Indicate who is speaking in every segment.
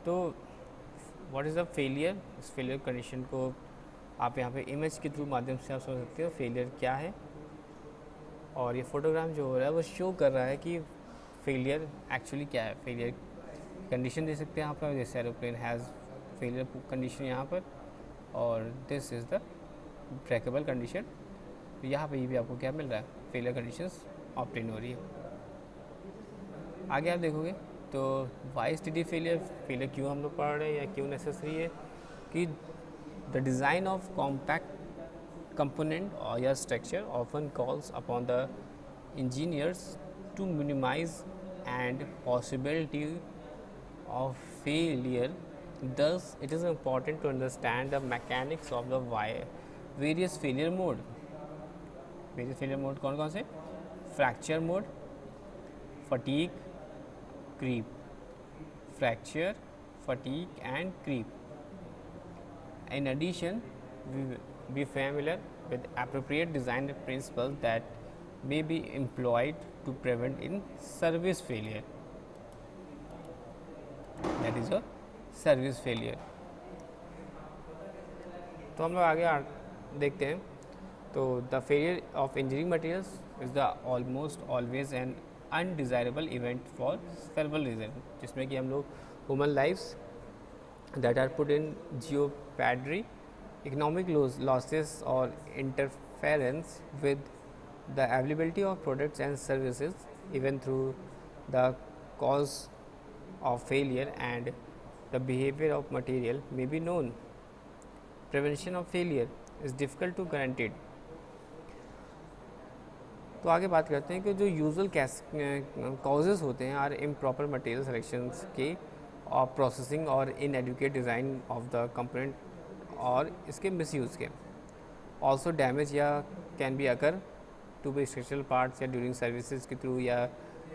Speaker 1: तो what is the failure, इस failure condition को आप यहाँ पे इमेज के थ्रू माध्यम से आप समझ सकते हो फेलियर क्या है। और ये फोटोग्राम जो हो रहा है वो शो कर रहा है कि फेलियर एक्चुअली क्या है। फेलियर कंडीशन दे सकते हैं यहाँ पर, जैसे एरोप्लेन हैज़ फेलियर कंडीशन यहाँ पर, और this is the trackable condition. तो यहाँ पे ये भी आपको क्या मिल रहा है, फेलियर कंडीशंस ऑब्टेन हो रही है। आगे आप देखोगे तो वाई स्टडी फेलियर, फेलियर क्यों हम लोग पढ़ रहे हैं या क्यों नेसेसरी है, कि the design of compact component or your structure often calls upon the engineers to minimize and possibility of failure. Thus, it is important to understand the mechanics of the various failure mode. Various failure mode कौन कौन से? Fracture mode, fatigue, creep. Fracture, fatigue and creep. In addition, be familiar with appropriate design principles that may be employed to prevent in service failure. That is your service failure. तो हम लोग आगे देखते हैं। तो the failure of engineering materials is the almost always an undesirable event for several reason, जिसमें कि हम लोग human lifes that are put in jeopardy, economic losses or interference with the availability of products and services, even through the cause of failure and the behavior of material may be known. Prevention of failure is difficult to guarantee. तो आगे बात करते हैं कि जो usual causes होते हैं are improper material selections के और प्रोसेसिंग और inadequate design of the component और इसके मिसयूज़ के। ऑल्सो डैमेज या can be occur to be structural parts या ड्यूरिंग सर्विसेज के थ्रू या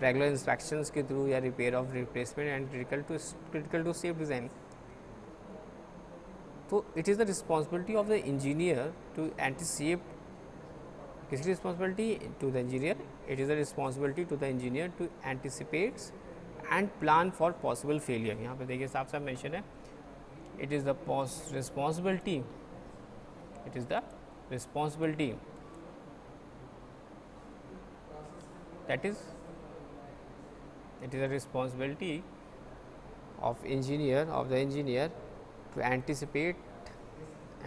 Speaker 1: रेगुलर इंस्पेक्शंस के थ्रू या repair of replacement and critical to safe design. तो it is the responsibility of the engineer to anticipate, किसकी responsibility? To the engineer. It is the responsibility to the engineer to anticipates and plan for possible failure। यहाँ पे देखिए साफ साफ mention है, it is the responsibility, it is the responsibility that is, it is a responsibility of the engineer to anticipate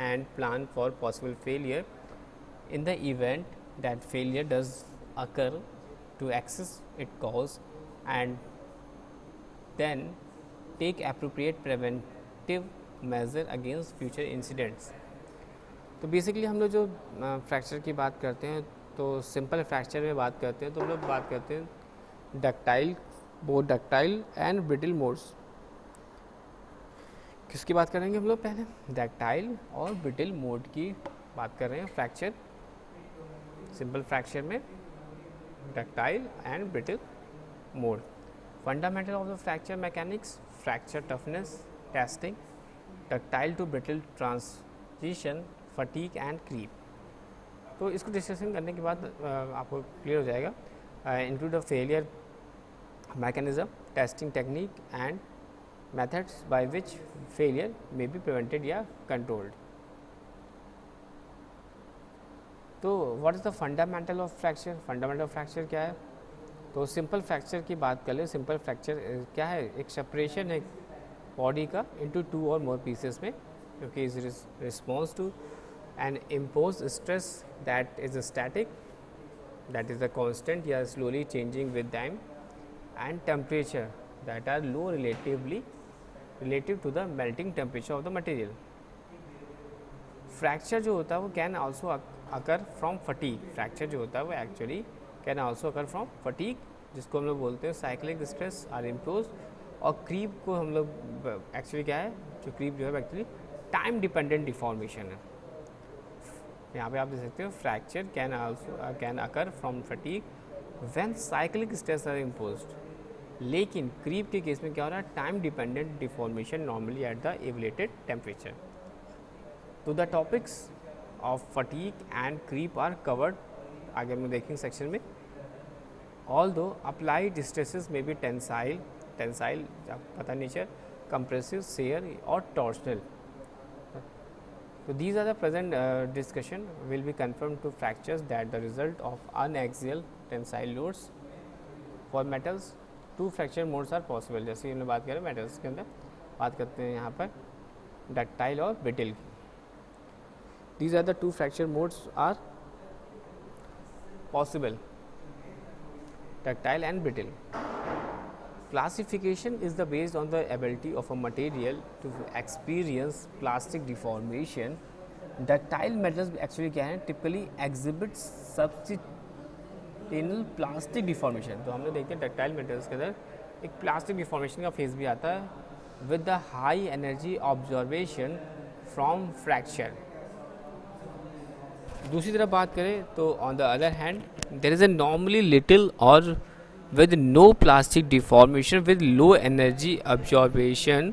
Speaker 1: and plan for possible failure in the event that failure does occur, to access its cause and then take appropriate preventive measure against future incidents। तो basically हम लोग जो fracture की बात करते हैं, तो simple fracture में बात करते हैं तो हम लोग बात करते हैं ductile, both ductile and brittle modes. किसकी बात करेंगे हम लोग? पहले डक्टाइल और ब्रिटल मोड की बात कर रहे हैं फ्रैक्चर। सिंपल फ्रैक्चर में ductile and brittle mode. Fundamental of the fracture mechanics, fracture toughness testing, ductile to brittle transition, fatigue and creep। तो इसको डिस्कशन करने के बाद आपको क्लियर हो जाएगा। Include the failure mechanism, testing technique and methods by which failure may be prevented या controlled. तो what is the fundamental of fracture? Fundamental of fracture क्या है? तो सिंपल फ्रैक्चर की बात कर ले। सिंपल फ्रैक्चर क्या है? एक सेपरेशन है बॉडी का इनटू टू और मोर पीसेस में, क्योंकि is response to an impose stress that is static, that is the constant या slowly changing with time, and temperature that are low relative to the melting temperature of the material. Fracture जो होता है वो can also occur from fatigue. Fracture जो होता है वो actually can also occur from fatigue, जिसको हम लोग बोलते हैं साइक्लिक स्ट्रेस आर इम्पोज। और क्रीप को हम लोग एक्चुअली क्या है, जो क्रीप जो है एक्चुअली टाइम डिपेंडेंट डिफॉर्मेशन है। यहाँ पे आप देख सकते हो fracture can occur from fatigue when cyclic stress are imposed. लेकिन क्रीप के केस में क्या हो रहा है? Time dependent deformation normally at the elevated temperature. तो the topics of fatigue and creep are covered आगे हम देखेंगे सेक्शन में। ऑल दो अप्लाइड स्ट्रेसेस में भी टेंसाइल पता nature compressive, shear or torsional. So these are the present discussion will be confirmed to fractures that the result of unaxial tensile loads. For metals, two fracture modes are possible. जैसे हमने बात करें metals के अंदर बात करते हैं यहाँ पर डक्टाइल और ब्रिटल की. These are the two fracture modes are possible, ductile and brittle. Classification is the based on the ability of a material to experience plastic deformation. Ductile metals actually क्या है, typically exhibit substitutional plastic deformation. तो हमने देखते हैं ductile metals के अंदर एक plastic deformation का फेज भी आता है with the high energy observation from fracture. दूसरी तरफ बात करें तो on the other hand there is a normally little or with no plastic deformation with low energy absorption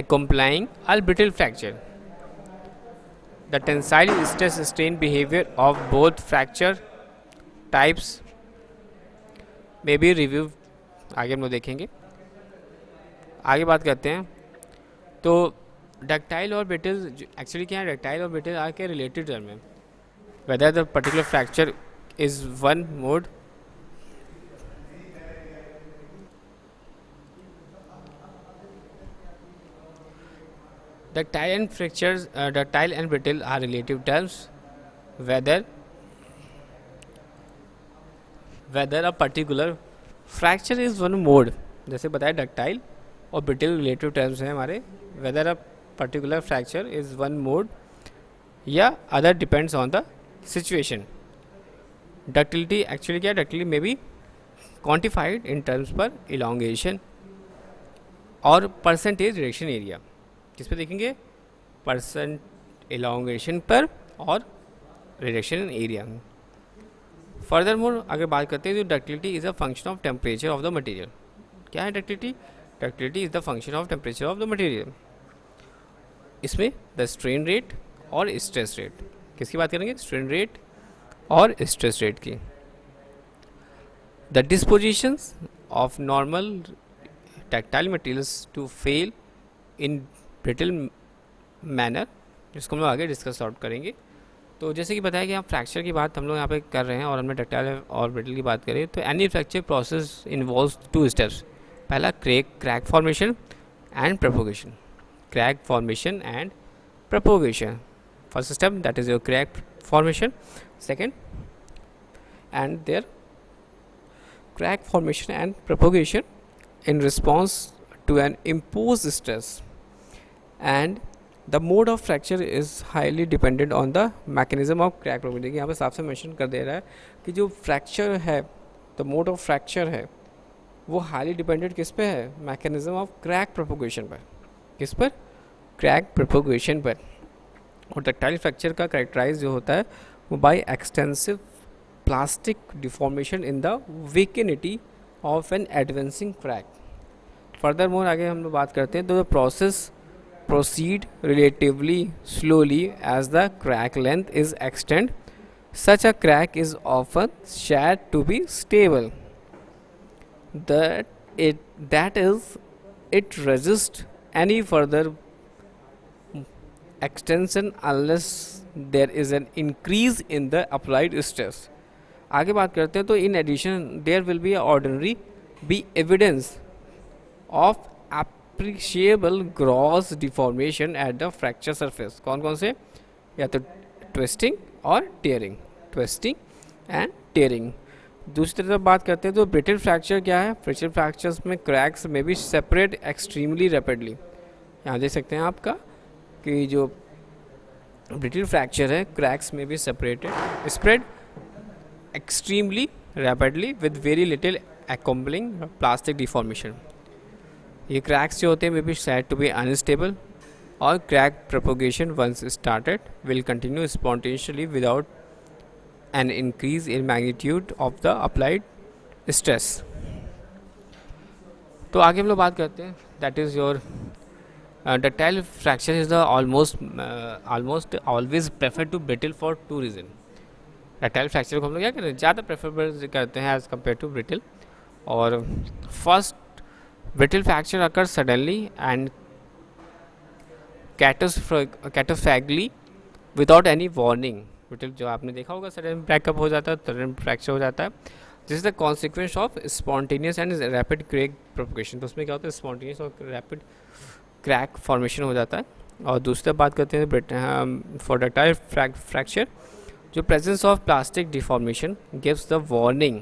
Speaker 1: accompanying a brittle fracture. The tensile stress strain behavior of both fracture types may be reviewed. आगे हम लोग देखेंगे. आगे बात करते हैं तो ductile और ब्रिटल एक्चुअली क्या है, डक्टाइल और ब्रिटल आर के रिलेटेड टर्म है. Whether the particular fracture is one mode, ductile and fractures, ductile and brittle are relative terms. Whether a particular fracture is one mode, जैसे बताया ductile और brittle relative terms हैं हमारे. Whether a particular fracture is one mode या other depends on the situation. Ductility actually क्या, ductility may be quantified in terms पर elongation और percentage reduction area. किस पे देखेंगे, परसेंट elongation पर और reduction in area. Furthermore अगर बात करते हैं तो ductility is a function of temperature of the material. क्या है ductility? Ductility is the function of temperature of the material. इसमें the strain rate और stress rate, किसकी बात करेंगे, स्ट्रेन रेट और स्ट्रेस रेट की. The dispositions of normal ductile materials to fail in brittle manner, जिसको हम लोग आगे डिस्कस आउट करेंगे. तो जैसे कि बताया कि आप फ्रैक्चर की बात हम लोग यहाँ पे कर रहे हैं और हमने डक्टाइल और ब्रिटल की बात करें तो any fracture process involves two steps. पहला crack formation and propagation. Crack formation and propagation. First step, that is your crack formation. Second, and their crack formation and propagation in response to an imposed stress. And the mode of fracture is highly dependent on the mechanism of crack propagation. यहाँ पे साफ से mention कर दे रहा है कि जो fracture है, the mode of fracture है वो highly dependent किस पे है, mechanism of crack propagation पर. किस पर, crack propagation पर. और डक्टाइल फ्रैक्चर का करेक्टराइज जो होता है वो by extensive plastic deformation in the vicinity of an advancing crack. Furthermore आगे हम लोग बात करते हैं तो the process proceed relatively slowly as the crack length is extend. Such a crack is often shared to be stable that is it resist any further extension unless there is an increase in the applied stress. आगे बात करते हैं तो in addition there will be ordinary be evidence of appreciable gross deformation at the fracture surface. कौन कौन से, या तो twisting और tearing, twisting and tearing. दूसरी तरफ बात करते हैं तो brittle fracture क्या है, brittle fractures में cracks may be separate extremely rapidly. यहाँ देख सकते हैं आपका कि जो ब्रिटल फ्रैक्चर है क्रैक्स में भी separated spread extremely rapidly with very little accompanying plastic deformation. ये क्रैक्स जो होते हैं may be said to be unstable और crack propagation once started will continue spontaneously without an increase in magnitude of the applied stress. तो आगे हम लोग बात करते हैं that is your ductile fracture is the almost always preferred to brittle for two reason. ductile fracture को हम लोग क्या करते हैं, ज़्यादा प्रेफरेबल करते हैं एज कम्पेयर टू brittle. और first Brittle fracture occurs suddenly and catastrophically without any warning. Brittle जो आपने देखा होगा सडन ब्रेकअप हो जाता है, सडन फ्रैक्चर हो जाता है, this is the consequence of spontaneous and rapid crack propagation. तो उसमें क्या होता है, स्पॉन्टेनियस और रैपिड क्रैक फॉर्मेशन हो जाता है. और दूसरी बात करते हैं फॉर डक्टाइल फ्रैक्चर, जो presence of plastic deformation gives the warning.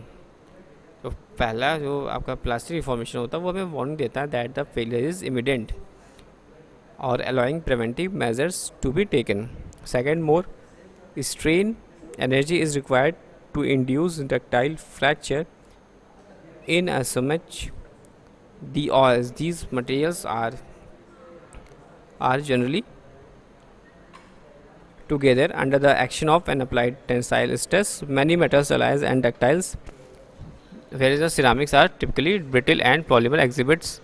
Speaker 1: तो पहला जो आपका प्लास्टिक डिफॉर्मेशन होता है वो हमें वार्निंग देता है that the failure is immediate or allowing preventive measures to be taken. Second, more strain energy is required to induce ductile fracture in as much these materials are generally together under the action of an applied tensile stress. Many metals, alloys and ductiles, whereas the ceramics are typically brittle and polymer, exhibits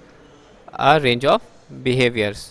Speaker 1: a range of behaviors.